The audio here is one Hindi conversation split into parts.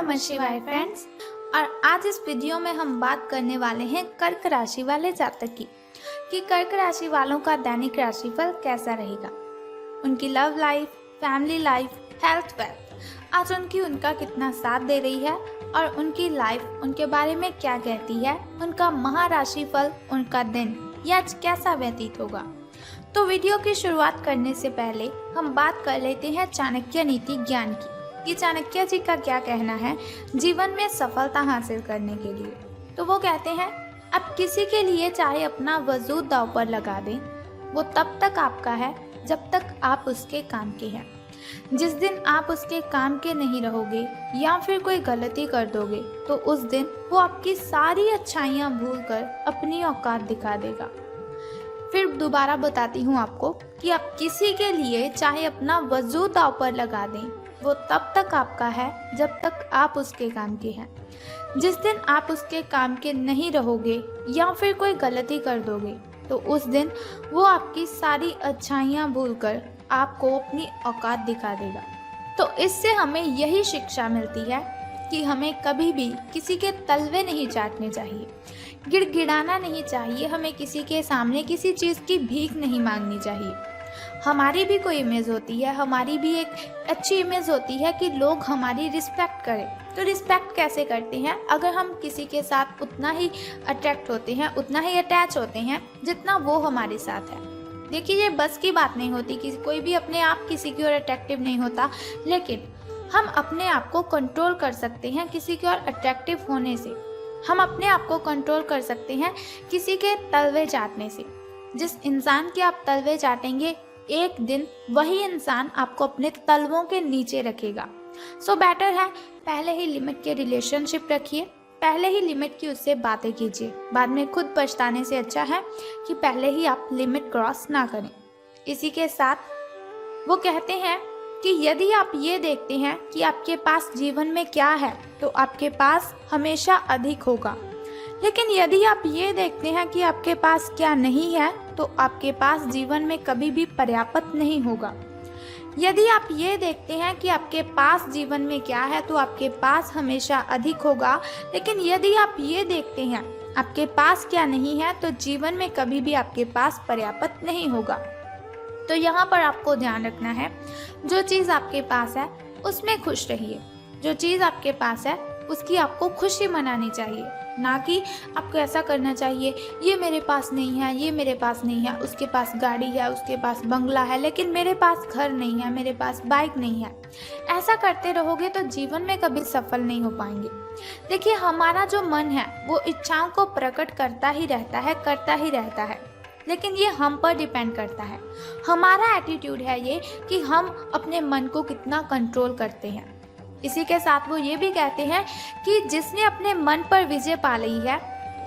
नमः शिवाय फ्रेंड्स। और आज इस वीडियो में हम बात करने वाले हैं कर्क राशि वाले जातक की कि कर्क राशि वालों का दैनिक राशिफल कैसा रहेगा, उनकी love life, family life, health, wealth, आज उनका कितना साथ दे रही है और उनकी लाइफ उनके बारे में क्या कहती है, उनका महाराशिफल, उनका दिन ये आज कैसा व्यतीत होगा। तो वीडियो की शुरुआत करने से पहले हम बात कर लेते हैं चाणक्य नीति ज्ञान की कि चाणक्य जी का क्या कहना है जीवन में सफलता हासिल करने के लिए। तो वो कहते हैं, अब किसी के लिए चाहे अपना वजूद दांव पर लगा दें, वो तब तक आपका है जब तक आप उसके काम के हैं। जिस दिन आप उसके काम के नहीं रहोगे या फिर कोई गलती कर दोगे तो उस दिन वो आपकी सारी अच्छाइयाँ भूलकर अपनी औकात दिखा देगा। फिर दोबारा बताती हूँ आपको कि आप किसी के लिए चाहे अपना वजूद दांव पर लगा दें, वो तब तक आपका है जब तक आप उसके काम के हैं। जिस दिन आप उसके काम के नहीं रहोगे या फिर कोई गलती कर दोगे तो उस दिन वो आपकी सारी अच्छाइयाँ भूलकर आपको अपनी औकात दिखा देगा। तो इससे हमें यही शिक्षा मिलती है कि हमें कभी भी किसी के तलवे नहीं चाटने चाहिए, गिड़गिड़ाना नहीं चाहिए, हमें किसी के सामने किसी चीज़ की भीख नहीं मांगनी चाहिए। हमारी भी कोई इमेज होती है, हमारी भी एक अच्छी इमेज होती है कि लोग हमारी रिस्पेक्ट करें। तो रिस्पेक्ट कैसे करते हैं? अगर हम किसी के साथ उतना ही अट्रैक्ट होते हैं, उतना ही अटैच होते हैं जितना वो हमारे साथ है। देखिए, ये बस की बात नहीं होती कि कोई भी अपने आप किसी की ओर अट्रैक्टिव नहीं होता, लेकिन हम अपने आप को कंट्रोल कर सकते हैं किसी की ओर अट्रैक्टिव होने से। हम अपने आप को कंट्रोल कर सकते हैं किसी के तलवे चाटने से। जिस इंसान के आप तलवे चाटेंगे, एक दिन वही इंसान आपको अपने तलवों के नीचे रखेगा। सो बेटर है पहले ही लिमिट के रिलेशनशिप रखिए, पहले ही लिमिट की उससे बातें कीजिए। बाद में खुद पछताने से अच्छा है कि पहले ही आप लिमिट क्रॉस ना करें। इसी के साथ वो कहते हैं कि यदि आप ये देखते हैं कि आपके पास जीवन में क्या है तो आपके पास हमेशा अधिक होगा, लेकिन यदि आप ये देखते हैं कि आपके पास क्या नहीं है तो आपके पास जीवन में कभी भी पर्याप्त नहीं होगा। यदि आप ये देखते हैं कि आपके पास जीवन में क्या है तो आपके पास हमेशा अधिक होगा, लेकिन यदि आप ये देखते हैं आपके पास क्या नहीं है तो जीवन में कभी भी आपके पास पर्याप्त नहीं होगा। तो यहाँ पर आपको ध्यान रखना है, जो चीज़ आपके पास है उसमें खुश रहिए। जो चीज़ आपके पास है उसकी आपको खुशी मनानी चाहिए, ना कि आपको ऐसा करना चाहिए ये मेरे पास नहीं है, ये मेरे पास नहीं है, उसके पास गाड़ी है, उसके पास बंगला है, लेकिन मेरे पास घर नहीं है, मेरे पास बाइक नहीं है। ऐसा करते रहोगे तो जीवन में कभी सफल नहीं हो पाएंगे। देखिए, हमारा जो मन है वो इच्छाओं को प्रकट करता ही रहता है, लेकिन ये हम पर डिपेंड करता है। हमारा एटीट्यूड है ये कि हम अपने मन को कितना कंट्रोल करते हैं। इसी के साथ वो ये भी कहते हैं कि जिसने अपने मन पर विजय पा ली है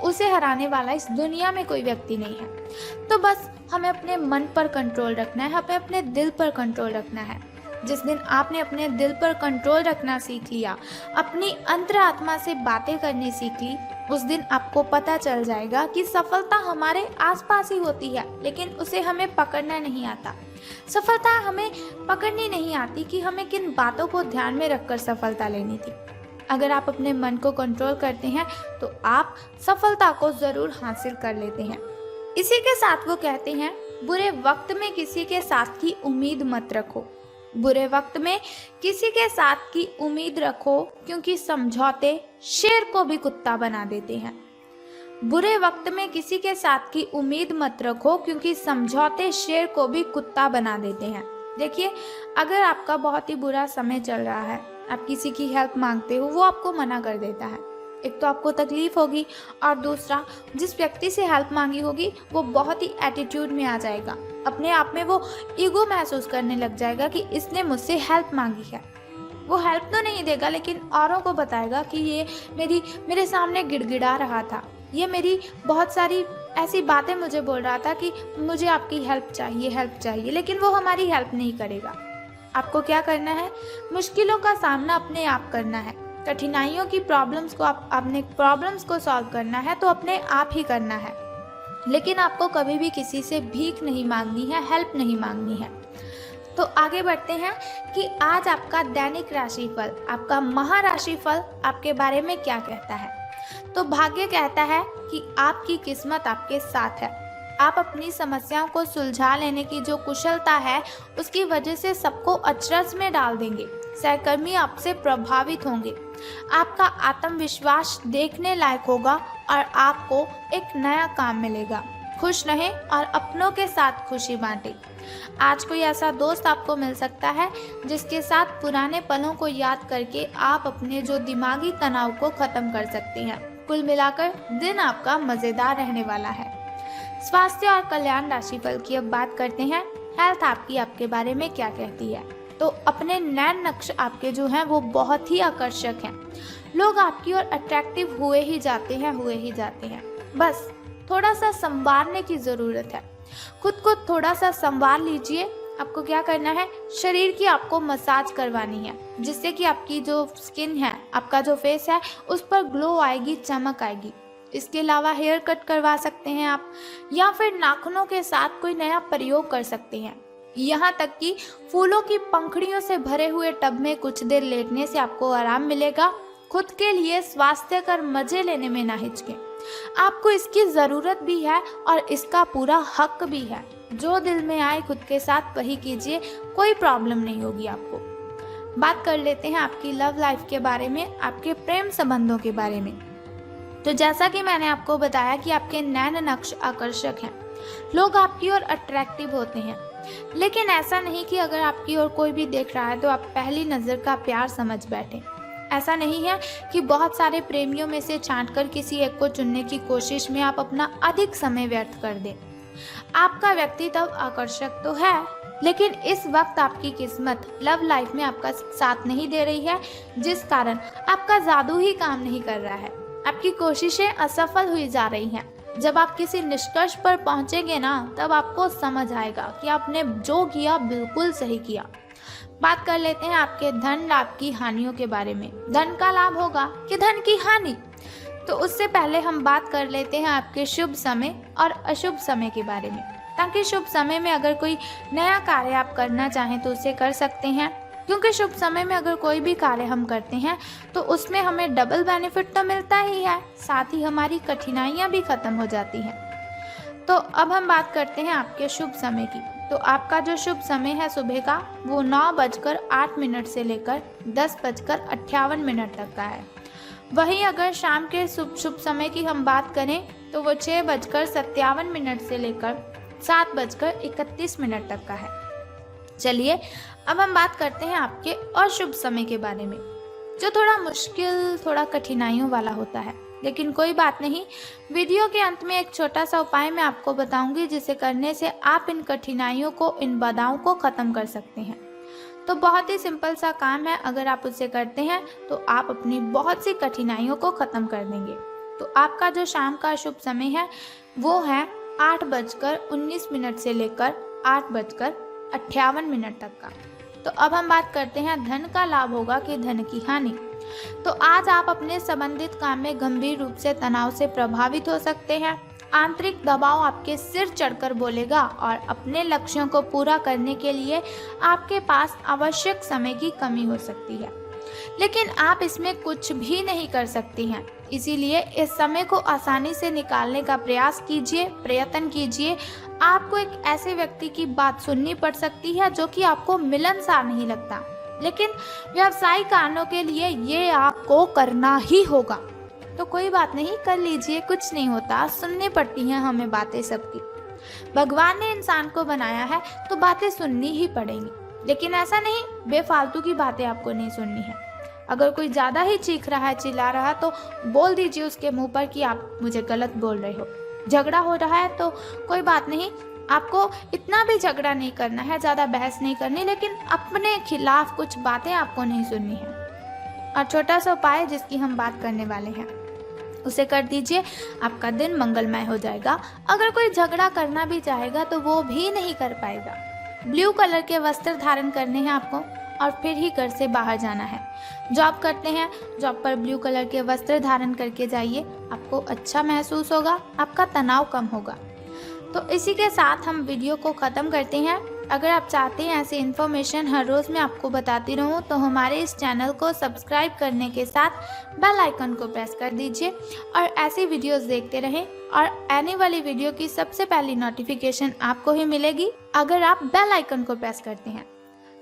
उसे हराने वाला इस दुनिया में कोई व्यक्ति नहीं है। तो बस हमें अपने मन पर कंट्रोल रखना है, हमें अपने दिल पर कंट्रोल रखना है। जिस दिन आपने अपने दिल पर कंट्रोल रखना सीख लिया, अपनी अंतरात्मा से बातें करनी सीख ली, उस दिन आपको पता चल जाएगा कि सफलता हमारे आसपास ही होती है, लेकिन उसे हमें पकड़ना नहीं आता। सफलता हमें पकड़नी नहीं आती कि हमें किन बातों को ध्यान में रखकर सफलता लेनी थी। अगर आप अपने मन को कंट्रोल करते हैं तो आप सफलता को ज़रूर हासिल कर लेते हैं। इसी के साथ वो कहते हैं, बुरे वक्त में किसी के साथ की उम्मीद मत रखो। बुरे वक्त में किसी के साथ की उम्मीद रखो, क्योंकि समझौते शेर को भी कुत्ता बना देते हैं। बुरे वक्त में किसी के साथ की उम्मीद मत रखो, क्योंकि समझौते शेर को भी कुत्ता बना देते हैं। देखिए, अगर आपका बहुत ही बुरा समय चल रहा है, आप किसी की हेल्प मांगते हो, वो आपको मना कर देता है। एक तो आपको तकलीफ होगी और दूसरा जिस व्यक्ति से हेल्प मांगी होगी वो बहुत ही एटीट्यूड में आ जाएगा, अपने आप में वो ईगो महसूस करने लग जाएगा कि इसने मुझसे हेल्प मांगी है। वो हेल्प तो नहीं देगा, लेकिन औरों को बताएगा कि ये मेरे सामने गिड़गिड़ा रहा था, ये मेरी बहुत सारी ऐसी बातें मुझे बोल रहा था कि मुझे आपकी हेल्प चाहिए, लेकिन वो हमारी हेल्प नहीं करेगा। आपको क्या करना है? मुश्किलों का सामना अपने आप करना है, कठिनाइयों की प्रॉब्लम्स को अपने प्रॉब्लम्स को सॉल्व करना है तो अपने आप ही करना है, लेकिन आपको कभी भी किसी से भीख नहीं मांगनी है, हेल्प नहीं मांगनी है। तो आगे बढ़ते हैं कि आज आपका दैनिक राशिफल, आपका महाराशिफल आपके बारे में क्या कहता है। तो भाग्य कहता है कि आपकी किस्मत आपके साथ है। आप अपनी समस्याओं को सुलझा लेने की जो कुशलता है उसकी वजह से सबको अचरज में डाल देंगे। सहकर्मी आपसे प्रभावित होंगे। आपका आत्मविश्वास देखने लायक होगा और आपको एक नया काम मिलेगा। खुश रहें और अपनों के साथ खुशी बांटें। आज कोई ऐसा दोस्त आपको मिल सकता है जिसके साथ पुराने पलों को याद करके आप अपने जो दिमागी तनाव को खत्म कर सकते हैं। कुल मिलाकर दिन आपका मजेदार रहने वाला है। स्वास्थ्य और कल्याण राशिफल की अब बात करते हैं। हेल्थ आपके बारे में क्या कहती है। तो अपने नैन नक्श आपके जो हैं वो बहुत ही आकर्षक हैं। लोग आपकी ओर अट्रैक्टिव हुए ही जाते हैं। बस थोड़ा सा संवारने की ज़रूरत है। खुद को थोड़ा सा संवार लीजिए। आपको क्या करना है, शरीर की आपको मसाज करवानी है जिससे कि आपकी जो स्किन है, आपका जो फेस है उस पर ग्लो आएगी, चमक आएगी। इसके अलावा हेयर कट करवा सकते हैं आप, या फिर नाखूनों के साथ कोई नया प्रयोग कर सकते हैं। यहाँ तक कि फूलों की पंखुड़ियों से भरे हुए टब में कुछ देर लेटने से आपको आराम मिलेगा। खुद के लिए स्वास्थ्यकर मजे लेने में ना हिचकें। आपको इसकी ज़रूरत भी है और इसका पूरा हक भी है। जो दिल में आए खुद के साथ वही कीजिए, कोई प्रॉब्लम नहीं होगी आपको। बात कर लेते हैं आपकी लव लाइफ के बारे में, आपके प्रेम संबंधों के बारे में। तो जैसा कि मैंने आपको बताया कि आपके नैन नक्श आकर्षक हैं। लोग आपकी ओर अट्रैक्टिव होते हैं, लेकिन ऐसा नहीं कि अगर आपकी ओर कोई भी देख रहा है तो आप पहली नज़र का प्यार समझ बैठें। ऐसा नहीं है कि बहुत सारे प्रेमियों में से छांटकर किसी एक को चुनने की कोशिश में आप अपना अधिक समय व्यर्थ कर दें। आपका व्यक्तित्व आकर्षक तो है, लेकिन इस वक्त आपकी किस्मत लव लाइफ में आपका साथ नहीं दे रही है, जिस कारण आपका जादू ही काम नहीं कर रहा है। आपकी कोशिशें असफल हुई जा रही हैं। जब आप किसी निष्कर्ष पर पहुंचेंगे ना, तब आपको समझ आएगा कि आपने जो किया बिल्कुल सही किया। बात कर लेते हैं आपके धन लाभ की हानियों के बारे में। धन का लाभ होगा कि धन की हानि। तो उससे पहले हम बात कर लेते हैं आपके शुभ समय और अशुभ समय के बारे में, ताकि शुभ समय में अगर कोई नया कार्य आप करना चाहें तो उसे कर सकते हैं। क्योंकि शुभ समय में अगर कोई भी कार्य हम करते हैं तो उसमें हमें डबल बेनिफिट तो मिलता ही है, साथ ही हमारी कठिनाइयाँ भी खत्म हो जाती हैं। तो अब हम बात करते हैं आपके शुभ समय की। तो आपका जो शुभ समय है सुबह का, वो 9:08 से लेकर 10:58 तक का है। वहीं अगर शाम के शुभ समय की हम बात करें तो वो 6:57 से लेकर 7:31 तक का है। चलिए अब हम बात करते हैं आपके अशुभ समय के बारे में, जो थोड़ा मुश्किल, थोड़ा कठिनाइयों वाला होता है। लेकिन कोई बात नहीं, वीडियो के अंत में एक छोटा सा उपाय मैं आपको बताऊंगी, जिसे करने से आप इन कठिनाइयों को, इन बाधाओं को ख़त्म कर सकते हैं। तो बहुत ही सिंपल सा काम है, अगर आप उसे करते हैं तो आप अपनी बहुत सी कठिनाइयों को ख़त्म कर देंगे। तो आपका जो शाम का शुभ समय है वो है 8:19 से लेकर 8:58 तक का। तो अब हम बात करते हैं धन का लाभ होगा कि धन की हानि। तो आज आप अपने संबंधित काम में गंभीर रूप से तनाव से प्रभावित हो सकते हैं। आंतरिक दबाव आपके सिर चढ़कर बोलेगा और अपने लक्ष्यों को पूरा करने के लिए आपके पास आवश्यक समय की कमी हो सकती है, लेकिन आप इसमें कुछ भी नहीं कर सकती हैं। इसीलिए इस समय को आसानी से निकालने का प्रयत्न कीजिए। आपको एक ऐसे व्यक्ति की बात सुननी पड़ सकती है जो कि आपको मिलनसार नहीं लगता, लेकिन व्यावसायिक कारणों के लिए ये आपको करना ही होगा। तो कोई बात नहीं, कर लीजिए, कुछ नहीं होता। सुननी पड़ती हैं हमें बातें सबकी। भगवान ने इंसान को बनाया है तो बातें सुननी ही पड़ेंगी, लेकिन ऐसा नहीं बेफालतू की बातें आपको नहीं सुननी है। अगर कोई ज़्यादा ही चीख रहा है, चिल्ला रहा है, तो बोल दीजिए उसके मुंह पर कि आप मुझे गलत बोल रहे हो। झगड़ा हो रहा है तो कोई बात नहीं, आपको इतना भी झगड़ा नहीं करना है, ज़्यादा बहस नहीं करनी, लेकिन अपने खिलाफ कुछ बातें आपको नहीं सुननी है। और छोटा सा उपाय जिसकी हम बात करने वाले हैं उसे कर दीजिए, आपका दिन मंगलमय हो जाएगा। अगर कोई झगड़ा करना भी चाहेगा तो वो भी नहीं कर पाएगा। ब्लू कलर के वस्त्र धारण करने हैं आपको और फिर ही घर से बाहर जाना है। जॉब करते हैं, जॉब पर ब्लू कलर के वस्त्र धारण करके जाइए, आपको अच्छा महसूस होगा, आपका तनाव कम होगा। तो इसी के साथ हम वीडियो को ख़त्म करते हैं। अगर आप चाहते हैं ऐसी इन्फॉर्मेशन हर रोज़ मैं आपको बताती रहूं तो हमारे इस चैनल को सब्सक्राइब करने के साथ बेल आइकन को प्रेस कर दीजिए और ऐसी वीडियोस देखते रहें और आने वाली वीडियो की सबसे पहली नोटिफिकेशन आपको ही मिलेगी अगर आप बेल आइकन को प्रेस करते हैं।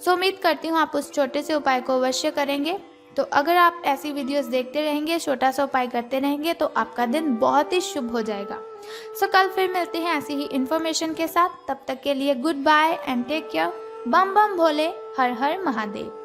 सो उम्मीद करती हूँ आप उस छोटे से उपाय को अवश्य करेंगे। तो अगर आप ऐसी वीडियोस देखते रहेंगे, छोटा सा उपाय करते रहेंगे तो आपका दिन बहुत ही शुभ हो जाएगा। सो कल फिर मिलते हैं ऐसी ही इन्फॉर्मेशन के साथ। तब तक के लिए good bye and take care. बम बम भोले, हर हर महादेव।